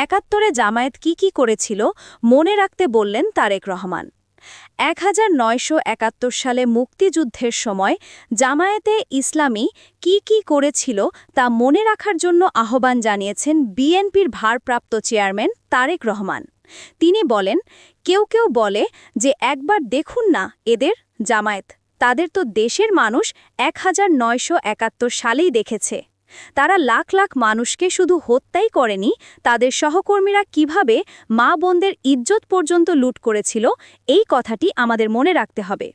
একাত্তরে জামায়াত কি করেছিল মনে রাখতে বললেন তারেক রহমান। 1971 সালে মুক্তিযুদ্ধের সময় জামায়াতে ইসলামী কি করেছিল তা মনে রাখার জন্য আহ্বান জানিয়েছেন বিএনপির ভারপ্রাপ্ত চেয়ারম্যান তারেক রহমান। তিনি বলেন, কেউ বলে যে একবার দেখুন না এদের জামায়াত, তাদের তো দেশের মানুষ 1971 সালেই দেখেছে। তারা লাখ লাখ মানুষকে শুধু হত্যাই করেনি, তাদের সহকর্মীরা কিভাবে মা বোনদের ইজ্জত পর্যন্ত লুট করেছিল, এই কথাটি আমাদের মনে রাখতে হবে।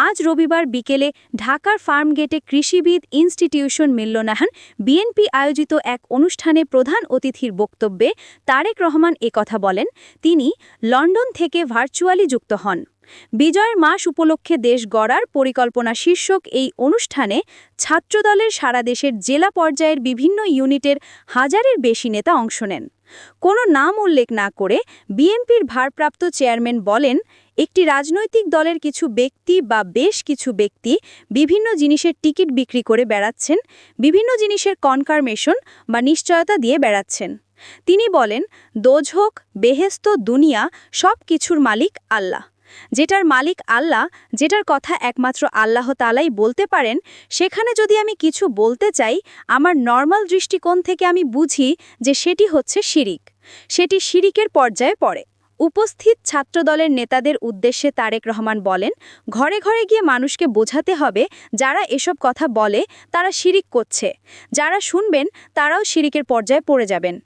আজ রবিবার বিকেলে ঢাকার ফার্মগেটে কৃষিবিদ ইনস্টিটিউশন মিলনায়তনে বিএনপি আয়োজিত এক অনুষ্ঠানে প্রধান অতিথির বক্তব্যে তারেক রহমান একথা বলেন। তিনি লন্ডন থেকে ভার্চুয়ালি যুক্ত হন। বিজয়ের মাস উপলক্ষে দেশ গড়ার পরিকল্পনা শীর্ষক এই অনুষ্ঠানে ছাত্রদলের সারা দেশের জেলা পর্যায়ের বিভিন্ন ইউনিটের হাজারের বেশি নেতা অংশ নেন। কোনো নাম উল্লেখ না করে বিএনপির ভারপ্রাপ্ত চেয়ারম্যান বলেন, একটি রাজনৈতিক দলের কিছু ব্যক্তি বা বেশ কিছু ব্যক্তি বিভিন্ন জিনিসের টিকিট বিক্রি করে বেড়াচ্ছেন, বিভিন্ন জিনিসের কনফার্মেশন বা নিশ্চয়তা দিয়ে বেড়াচ্ছেন। তিনি বলেন, দোজখ, বেহেশত, দুনিয়া সব কিছুর মালিক আল্লাহ। যেটার মালিক আল্লাহ, যেটার কথা একমাত্র আল্লাহ তাআলাই বলতে পারেন, সেখানে যদি আমি কিছু বলতে চাই, আমার নরমাল দৃষ্টিকোণ থেকে আমি বুঝি যে সেটি হচ্ছে শিরিক, সেটি শিরিকের পর্যায়ে পড়ে। উপস্থিত ছাত্রদলের নেতাদের উদ্দেশ্যে তারেক রহমান বলেন, ঘরে ঘরে গিয়ে মানুষকে বোঝাতে হবে যারা এসব কথা বলে তারা শিরিক করছে, যারা শুনবেন তারাও শিরিকের পর্যায়ে পড়ে যাবেন।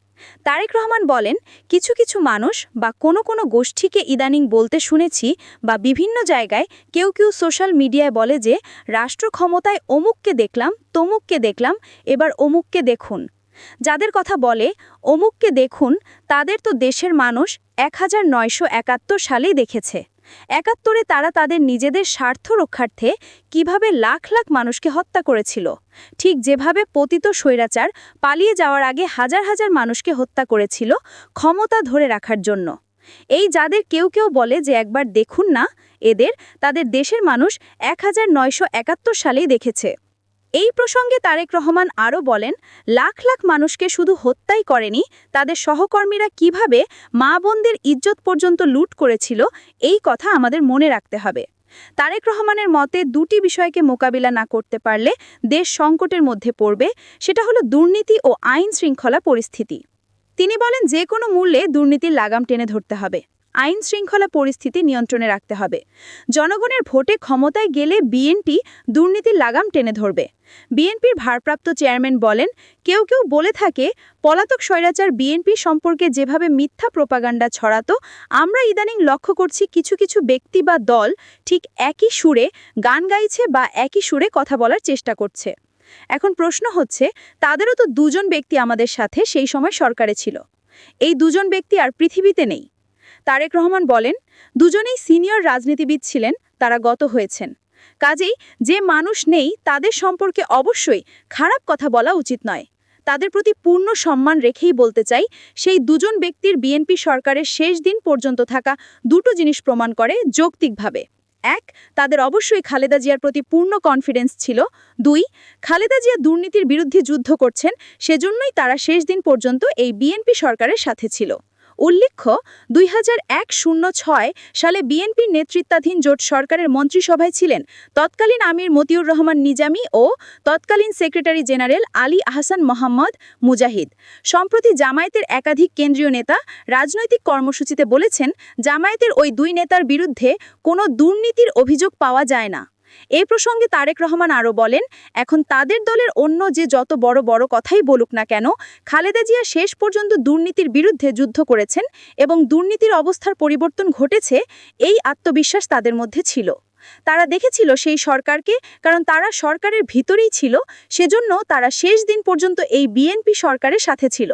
তারেক রহমান বলেন, কিছু মানুষ বা কোনো গোষ্ঠীকে ইদানিং বলতে শুনেছি বা বিভিন্ন জায়গায় কেউ সোশ্যাল মিডিয়ায় বলে যে রাষ্ট্র ক্ষমতায় অমুককে দেখলাম, তমুককে দেখলাম, এবার অমুককে দেখুন। যাদের কথা বলে অমুককে দেখুন, তাদের তো দেশের মানুষ 1971 সালেই দেখেছে। 71-এ তারা তাদের নিজেদের স্বার্থ রক্ষার্থে কিভাবে লাখ লাখ মানুষকে হত্যা করেছিল, ঠিক যেভাবে পতিত স্বৈরাচার পালিয়ে যাওয়ার আগে হাজার হাজার মানুষকে হত্যা করেছিল ক্ষমতা ধরে রাখার জন্য। এই যাদের কেউ বলে যে একবার দেখুন না এদের, তাদের দেশের মানুষ 1971 সালেই দেখেছে। এই প্রসঙ্গে তারেক রহমান আরও বলেন, লাখ লাখ মানুষকে শুধু হত্যাই করেনি, তাদের সহকর্মীরা কিভাবে মা বোনদের ইজ্জত পর্যন্ত লুট করেছিল, এই কথা আমাদের মনে রাখতে হবে। তারেক রহমানের মতে দুটি বিষয়কে মোকাবিলা না করতে পারলে দেশ সংকটের মধ্যে পড়বে, সেটা হলো দুর্নীতি ও আইন শৃঙ্খলা পরিস্থিতি। তিনি বলেন, যে কোনো মূল্যে দুর্নীতির লাগাম টেনে ধরতে হবে, আইন শৃঙ্খলা পরিস্থিতি নিয়ন্ত্রণে রাখতে হবে। জনগণের ভোটে ক্ষমতায় গেলে বিএনপি দুর্নীতির লাগাম টেনে ধরবে। বিএনপির ভারপ্রাপ্ত চেয়ারম্যান বলেন, কেউ বলে থাকে পলাতক স্বৈরাচার বিএনপি সম্পর্কে যেভাবে মিথ্যা প্রোপাগান্ডা ছড়াতো, আমরা ইদানিং লক্ষ্য করছি কিছু ব্যক্তি বা দল ঠিক একই সুরে গান গাইছে বা একই সুরে কথা বলার চেষ্টা করছে। এখন প্রশ্ন হচ্ছে, তাদেরও তো দুজন ব্যক্তি আমাদের সাথে সেই সময় সরকারে ছিল, এই দুজন ব্যক্তি আর পৃথিবীতে নেই। তারেক রহমান বলেন, দুজনেই সিনিয়র রাজনীতিবিদ ছিলেন, তারা গত হয়েছেন। কাজেই যে মানুষ নেই তাদের সম্পর্কে অবশ্যই খারাপ কথা বলা উচিত নয়। তাদের প্রতি পূর্ণ সম্মান রেখেই বলতে চাই, সেই দুজন ব্যক্তির বিএনপি সরকারের শেষ দিন পর্যন্ত থাকা দুটো জিনিস প্রমাণ করে যৌক্তিকভাবে। 1, তাদের অবশ্যই খালেদা জিয়ার প্রতি পূর্ণ কনফিডেন্স ছিল। 2, খালেদা জিয়া দুর্নীতির বিরুদ্ধে যুদ্ধ করছেন, সেজন্যই তারা শেষ দিন পর্যন্ত এই বিএনপি সরকারের সাথে ছিল। উল্লেখ্য, 2001-06 সালে বিএনপির নেতৃত্বাধীন জোট সরকারের মন্ত্রিসভায় ছিলেন তৎকালীন আমির মতিউর রহমান নিজামী ও তৎকালীন সেক্রেটারি জেনারেল আলী আহসান মোহাম্মদ মুজাহিদ। সম্প্রতি জামায়াতের একাধিক কেন্দ্রীয় নেতা রাজনৈতিক কর্মসূচিতে বলেছেন, জামায়াতের ওই দুই নেতার বিরুদ্ধে কোনো দুর্নীতির অভিযোগ পাওয়া যায় না। এই প্রসঙ্গে তারেক রহমান আরও বলেন, এখন তাদের দলের অন্য যে যত বড় কথাই বলুক না কেন, খালেদা জিয়া শেষ পর্যন্ত দুর্নীতির বিরুদ্ধে যুদ্ধ করেছেন এবং দুর্নীতির অবস্থার পরিবর্তন ঘটেছে, এই আত্মবিশ্বাস তাদের মধ্যে ছিল। তারা দেখেছিল সেই সরকারকে, কারণ তারা সরকারের ভিতরেই ছিল, সেজন্য তারা শেষ দিন পর্যন্ত এই বিএনপি সরকারের সাথে ছিল।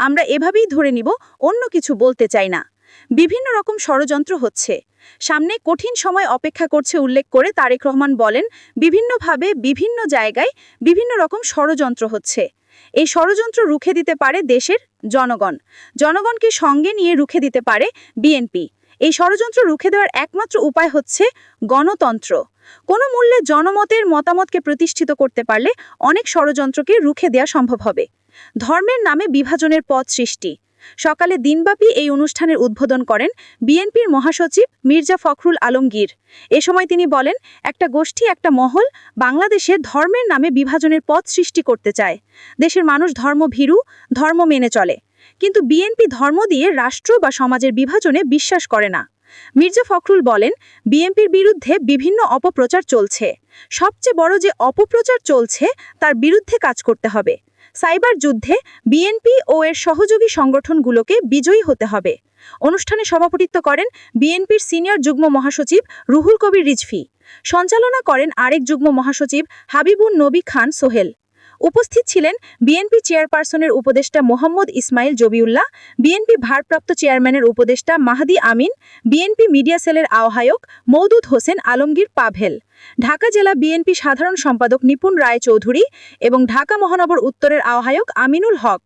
আমরা এভাবেই ধরে নিব, অন্য কিছু বলতে চাই না। বিভিন্ন রকম ষড়যন্ত্র হচ্ছে, সামনে কঠিন সময় অপেক্ষা করছে উল্লেখ করে তারেক রহমান বলেন, বিভিন্নভাবে বিভিন্ন জায়গায় বিভিন্ন রকম ষড়যন্ত্র হচ্ছে। এই ষড়যন্ত্র রুখে দিতে পারে দেশের জনগণকে সঙ্গে নিয়ে রুখে দিতে পারে বিএনপি। এই ষড়যন্ত্র রুখে দেওয়ার একমাত্র উপায় হচ্ছে গণতন্ত্র। কোনো মূল্যে জনমতের মতামতকে প্রতিষ্ঠিত করতে পারলে অনেক ষড়যন্ত্রকে রুখে দেওয়া সম্ভব হবে। ধর্মের নামে বিভাজনের পথ সৃষ্টি, সকালে দিনব্যাপী এই অনুষ্ঠানের উদ্বোধন করেন বিএনপির মহাসচিব মির্জা ফখরুল আলমগীর। এ সময় তিনি বলেন, একটা গোষ্ঠী, একটা মহল বাংলাদেশে ধর্মের নামে বিভাজনের পথ সৃষ্টি করতে চায়। দেশের মানুষ ধর্মভীরু, ধর্ম মেনে চলে, কিন্তু বিএনপি ধর্ম দিয়ে রাষ্ট্র বা সমাজের বিভাজনে বিশ্বাস করে না। মির্জা ফখরুল বলেন, বিএনপির বিরুদ্ধে বিভিন্ন অপপ্রচার চলছে। সবচেয়ে বড় যে অপপ্রচার চলছে তার বিরুদ্ধে কাজ করতে হবে। সাইবার যুদ্ধে বিএনপি ও এর সহযোগী সংগঠনগুলোকে বিজয়ী হতে হবে। অনুষ্ঠানে সভাপতিত্ব করেন বিএনপির সিনিয়র যুগ্ম মহাসচিব রুহুল কবির রিজভী। সঞ্চালনা করেন আরেক যুগ্ম মহাসচিব হাবিবুন নবী খান সোহেল। উপস্থিত ছিলেন বিএনপি চেয়ারপারসনের উপদেষ্টা মোহাম্মদ ইসমাইল জবিউল্লাহ, বিএনপি ভারপ্রাপ্ত চেয়ারম্যানের উপদেষ্টা মাহদি আমিন, বিএনপি মিডিয়া সেলের আহ্বায়ক মওদুদ হোসেন আলমগীর পাভেল, ঢাকা জেলা বিএনপি সাধারণ সম্পাদক নিপুণ রায় চৌধুরী এবং ঢাকা মহানগর উত্তরের আহ্বায়ক আমিনুল হক।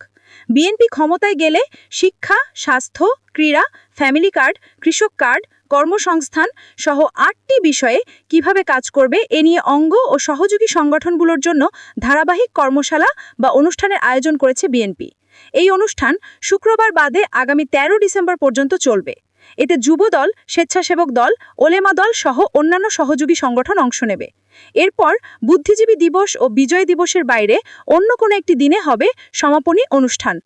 বিএনপি ক্ষমতায় গেলে শিক্ষা, স্বাস্থ্য, ক্রীড়া, ফ্যামিলি কার্ড, কৃষক কার্ড, কর্মসংস্থান সহ 8টি বিষয়ে কিভাবে কাজ করবে এ নিয়ে অঙ্গ ও সহযোগী সংগঠনগুলোর জন্য ধারাবাহিক কর্মশালা বা অনুষ্ঠানের আয়োজন করেছে বিএনপি। এই অনুষ্ঠান শুক্রবার বাদে আগামী 13 ডিসেম্বর পর্যন্ত চলবে। এতে যুবদল, স্বেচ্ছাসেবক দল, ওলেমা দল সহ অন্যান্য সহযোগী সংগঠন অংশ নেবে। এরপর বুদ্ধিজীবী দিবস ও বিজয় দিবসের বাইরে অন্য কোনো একটি দিনে হবে সমাপনী অনুষ্ঠান।